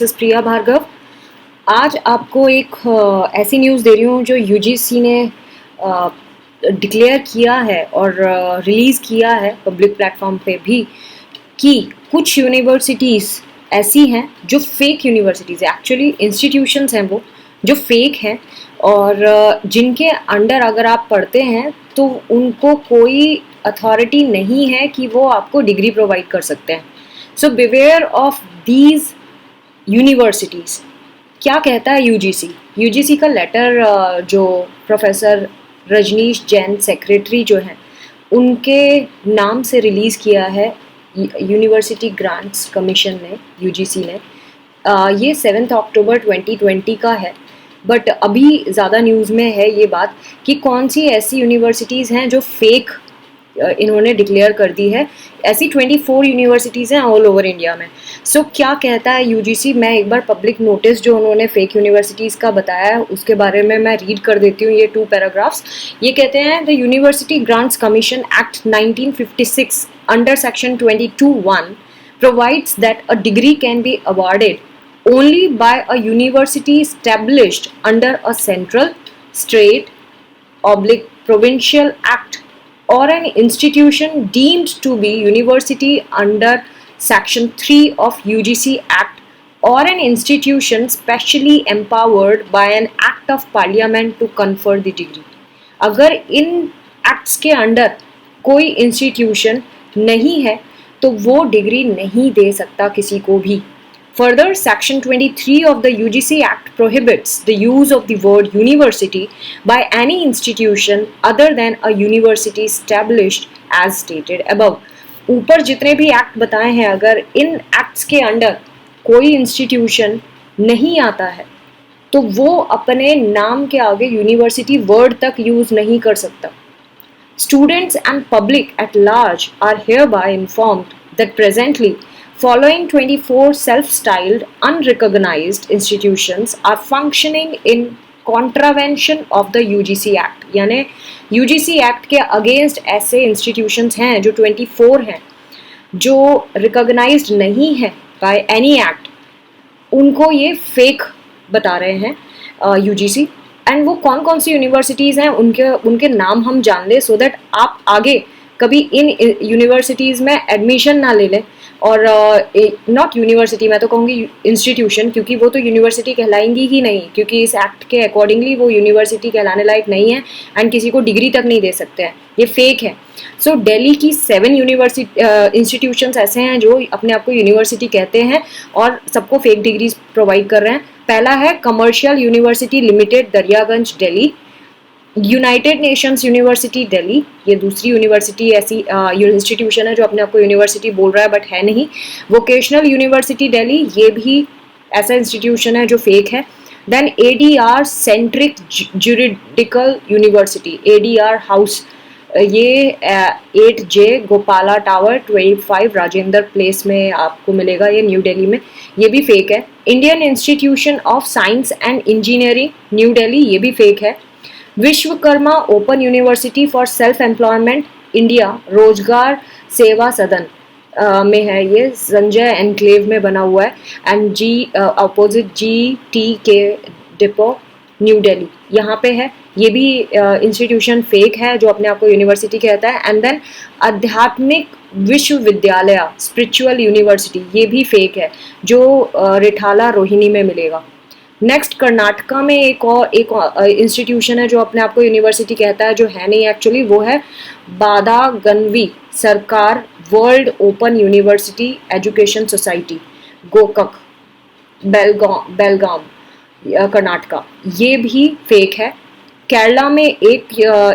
This is प्रिया भार्गव। आज आपको एक ऐसी न्यूज़ दे रही हूँ जो यूजीसी ने डिक्लेयर किया है और रिलीज़ किया है पब्लिक प्लेटफॉर्म पे भी कि कुछ यूनिवर्सिटीज़ ऐसी हैं जो फेक यूनिवर्सिटीज़ है, एक्चुअली इंस्टीट्यूशंस हैं वो जो फेक हैं और जिनके अंडर अगर आप पढ़ते हैं तो उनको कोई अथॉरिटी नहीं है कि वो आपको डिग्री प्रोवाइड कर सकते हैं। सो बिवेयर ऑफ दीज यूनिवर्सिटीज़। क्या कहता है यूजीसी? यूजीसी का लेटर जो प्रोफेसर रजनीश जैन सेक्रेटरी जो हैं उनके नाम से रिलीज़ किया है यूनिवर्सिटी ग्रांट्स कमीशन ने, यूजीसी ने। ये 7 अक्टूबर 2020 का है, बट अभी ज़्यादा न्यूज़ में है ये बात कि कौन सी ऐसी यूनिवर्सिटीज़ हैं जो फेक इन्होंने डिक्लेयर कर दी है। ऐसी 24 यूनिवर्सिटीज़ हैं ऑल ओवर इंडिया में। सो क्या कहता है यूजीसी? मैं एक बार पब्लिक नोटिस जो उन्होंने फेक यूनिवर्सिटीज़ का बताया है उसके बारे में मैं रीड कर देती हूँ, ये 2 पैराग्राफ्स। ये कहते हैं the university grants commission act 1956 under section 22(1) provides that a degree can be awarded only by a university established under a central, state, provincial act or an institution deemed to be university under section 3 of UGC Act or an institution specially empowered by an act of parliament to confer the degree। अगर इन acts के under कोई institution नहीं है तो वो degree नहीं दे सकता किसी को भी। Further, Section 23 of the UGC Act prohibits the use of the word university by any institution other than a university established as stated above। ऊपर जितने भी एक्ट बताए हैं, अगर इन एक्ट्स के अंडर कोई इंस्टीट्यूशन नहीं आता है तो वो अपने नाम के आगे यूनिवर्सिटी वर्ड तक यूज नहीं कर सकता। Students and public at large are hereby informed that presently following 24 self-styled unrecognized institutions are functioning in contravention of the UGC Act। यानी UGC Act के अगेंस्ट ऐसे institutions हैं जो 24 हैं जो recognized नहीं है by any act, उनको ये फेक बता रहे हैं यूजीसी। एंड वो कौन कौन सी यूनिवर्सिटीज़ हैं उनके नाम हम जान लें, सो दैट आप आगे कभी इन यूनिवर्सिटीज़ में एडमिशन ना ले लें। और नॉट यूनिवर्सिटी, मैं तो कहूँगी इंस्टीट्यूशन, क्योंकि वो तो यूनिवर्सिटी कहलाएंगी ही नहीं, क्योंकि इस एक्ट के अकॉर्डिंगली वो यूनिवर्सिटी कहलाने लायक नहीं है एंड किसी को डिग्री तक नहीं दे सकते हैं, ये फेक है। सो दिल्ली की 7 यूनिवर्सिटी इंस्टीट्यूशंस ऐसे हैं जो अपने आप को यूनिवर्सिटी कहते हैं और सबको फेक डिग्रीज प्रोवाइड कर रहे हैं। पहला है commercial university limited Daryaganj Delhi, United Nations university Delhi, ये दूसरी यूनिवर्सिटी ऐसी इंस्टीट्यूशन है जो अपने आप को यूनिवर्सिटी बोल रहा है बट है नहीं। वोकेशनल यूनिवर्सिटी दिल्ली, ये भी ऐसा इंस्टीट्यूशन है जो फेक है। Then ADR centric juridical university, ADR house, ये 8J Gopala tower 25 Rajendra place में आपको मिलेगा, ये न्यू दिल्ली में, ये भी फेक है। Indian institution of science and engineering new Delhi, ये भी फेक है। Vishwakarma open university for self employment India रोजगार सेवा सदन में है, ये संजय एनक्लेव में बना हुआ है। And opposite GTK depot new Delhi, यहाँ पे है, ये भी इंस्टीट्यूशन फेक है जो अपने आप को यूनिवर्सिटी कहता है। एंड देन आध्यात्मिक विश्वविद्यालय स्पिरिचुअल यूनिवर्सिटी, ये भी फेक है जो रिठाला रोहिणी में मिलेगा। नेक्स्ट कर्नाटका में एक इंस्टीट्यूशन है जो अपने आप को यूनिवर्सिटी कहता है, जो है नहीं एक्चुअली, वो है Badaganvi Sarkar world open university education society Gokak Belgaum Karnataka, ये भी फेक है। केरला में एक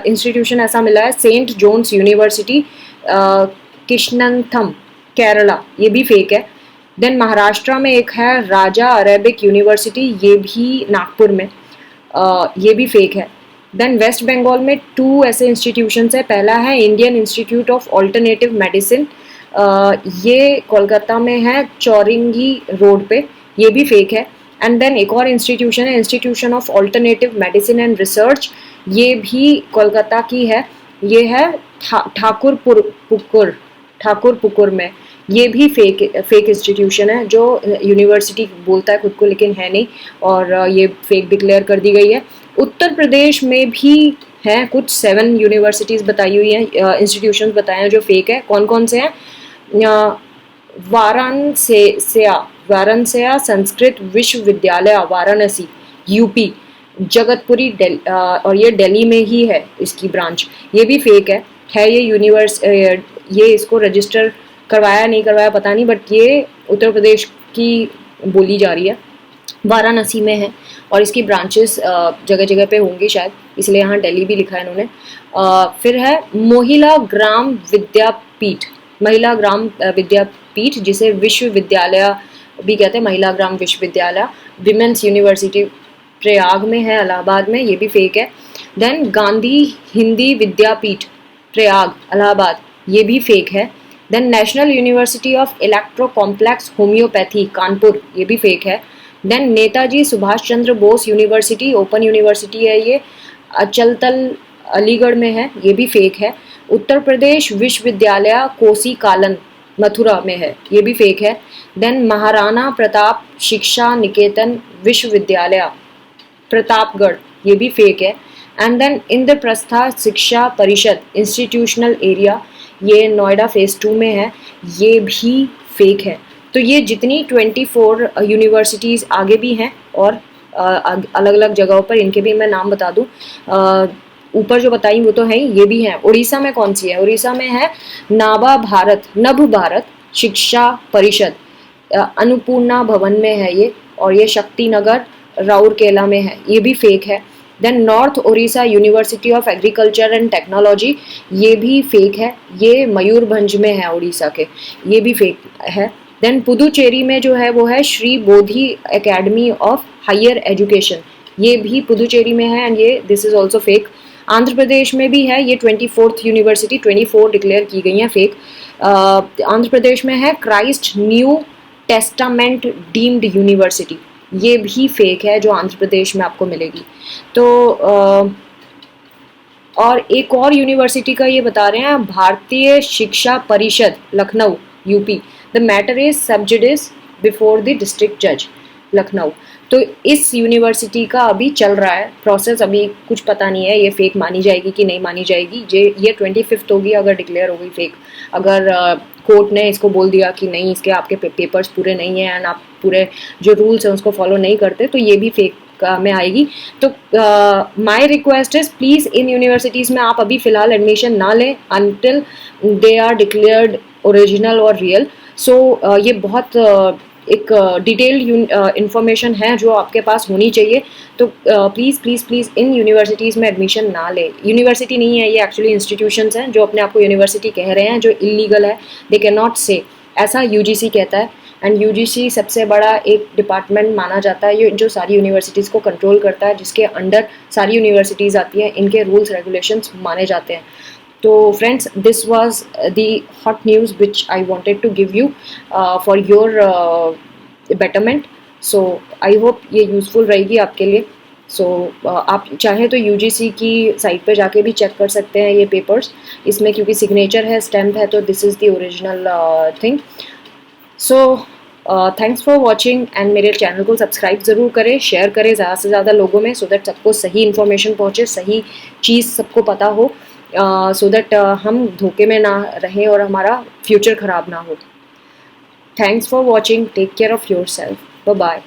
इंस्टीट्यूशन ऐसा मिला है सेंट जोन्स यूनिवर्सिटी कृष्णनथम केरला, ये भी फेक है। देन महाराष्ट्र में एक है राजा अरेबिक यूनिवर्सिटी, ये भी नागपुर में, ये भी फेक है। देन वेस्ट बंगाल में 2 ऐसे इंस्टीट्यूशंस है, पहला है Indian institute of alternative medicine, ये कोलकाता में है चौरिंगी रोड पे, ये भी फेक है। एंड देन एक और इंस्टीट्यूशन है institution of alternative medicine and research, ये भी कोलकाता की है, ये है ठाकुरपुकुर में, ये भी फेक इंस्टीट्यूशन है, जो यूनिवर्सिटी बोलता है खुद को लेकिन है नहीं, और ये फेक डिक्लेयर कर दी गई है। उत्तर प्रदेश में भी हैं कुछ 7 यूनिवर्सिटीज़ बताई हुई हैं, इंस्टीट्यूशंस बताए हैं जो फेक है। कौन कौन से हैं? वाराणसी संस्कृत विश्वविद्यालय वाराणसी यूपी, जगतपुरी और ये दिल्ली में ही है इसकी ब्रांच, ये भी फेक है ये ये इसको रजिस्टर करवाया नहीं करवाया पता नहीं, बट ये उत्तर प्रदेश की बोली जा रही है, वाराणसी में है और इसकी ब्रांचेस जगह जगह पे होंगी शायद, इसलिए यहाँ दिल्ली भी लिखा है इन्होंने। फिर है महिला ग्राम विद्यापीठ, महिला ग्राम विद्यापीठ जिसे विश्वविद्यालय भी कहते हैं, महिला ग्राम विश्वविद्यालय, विमेंस यूनिवर्सिटी प्रयाग में है, इलाहाबाद में, ये भी फेक है। देन गांधी हिंदी विद्यापीठ प्रयाग इलाहाबाद, ये भी फेक है। Then national university of electro complex homeopathy Kanpur, ये भी फेक है। Then Netaji Subhash Chandra Bose university, open university है ये, अचलतल अलीगढ़ में है, ये भी फेक है। उत्तर प्रदेश विश्वविद्यालय कोसी कालन मथुरा में है, ये भी फेक है। देन महाराणा प्रताप शिक्षा निकेतन विश्वविद्यालय प्रतापगढ़, ये भी फेक है। एंड देन इंद्रप्रस्था शिक्षा परिषद इंस्टीट्यूशनल एरिया, ये नोएडा फेज 2 में है, ये भी फेक है। तो ये जितनी 24 यूनिवर्सिटीज़ आगे भी हैं और अलग अलग जगहों पर, इनके भी मैं नाम बता दूं, ऊपर जो बताई वो तो है ही, ये भी हैं। उड़ीसा में कौन सी है? उड़ीसा में है नभ भारत शिक्षा परिषद, अन्नपूर्णा भवन में है ये, और ये शक्ति नगर राउरकेला में है, ये भी फेक है। Then north Orissa university of agriculture and technology, ये भी फेक है, ये मयूरभंज में है उड़ीसा के, ये भी फेक है। देन पुदुचेरी में जो है वो है Shri Bodhi academy of higher education, ये भी पुदुचेरी में है एंड ये this is also fake. Andhra Pradesh में भी है ये 24th यूनिवर्सिटी, 24 डिक्लेयर की गई हैं फेक। आंध्र प्रदेश में है Christ new testament deemed university, ये भी फेक है जो आंध्र प्रदेश में आपको मिलेगी। तो और एक और यूनिवर्सिटी का ये बता रहे हैं, भारतीय शिक्षा परिषद Lucknow UP, the matter is सब जुडिस बिफोर द डिस्ट्रिक्ट जज लखनऊ। तो इस यूनिवर्सिटी का अभी चल रहा है प्रोसेस, अभी कुछ पता नहीं है ये फेक मानी जाएगी कि नहीं मानी जाएगी। ये 25 होगी अगर डिक्लेयर हो गई फेक, अगर कोर्ट ने इसको बोल दिया कि नहीं इसके आपके पेपर्स पूरे नहीं हैं एंड आप पूरे जो रूल्स हैं उसको फॉलो नहीं करते, तो ये भी फेक में आएगी। तो माय रिक्वेस्ट इज प्लीज़ इन यूनिवर्सिटीज़ में आप अभी फ़िलहाल एडमिशन ना लें until they are declared original और रियल। सो ये बहुत एक डिटेल्ड इंफॉर्मेशन है जो आपके पास होनी चाहिए। तो प्लीज़ प्लीज़ प्लीज़ इन यूनिवर्सिटीज़ में एडमिशन ना ले। यूनिवर्सिटी नहीं है ये, एक्चुअली इंस्टीट्यूशंस हैं जो अपने आप को यूनिवर्सिटी कह रहे हैं, जो इलीगल है, दे कैन नॉट से, ऐसा यूजीसी कहता है। एंड यूजीसी सबसे बड़ा एक डिपार्टमेंट माना जाता है ये, जो सारी यूनिवर्सिटीज़ को कंट्रोल करता है, जिसके अंडर सारी यूनिवर्सिटीज़ आती हैं, इनके रूल्स रेगुलेशंस माने जाते हैं। तो friends, this was the hot news which I wanted to give you for your betterment. So I hope ये यूज़फुल रहेगी आपके लिए। सो आप चाहें तो यूजीसी की साइट पे जाके भी चेक कर सकते हैं ये पेपर्स, इसमें क्योंकि सिग्नेचर है, स्टैम्प है, तो this is the original thing. So thanks for watching and मेरे चैनल को सब्सक्राइब ज़रूर करें, शेयर करें ज़्यादा से ज़्यादा लोगों में, सो दैट सबको सही इन्फॉर्मेशन पहुँचे, सही चीज़ सबको पता हो, सो दैट हम धोखे में ना रहें और हमारा फ्यूचर ख़राब ना हो। Thanks for watching, take care of yourself, bye bye.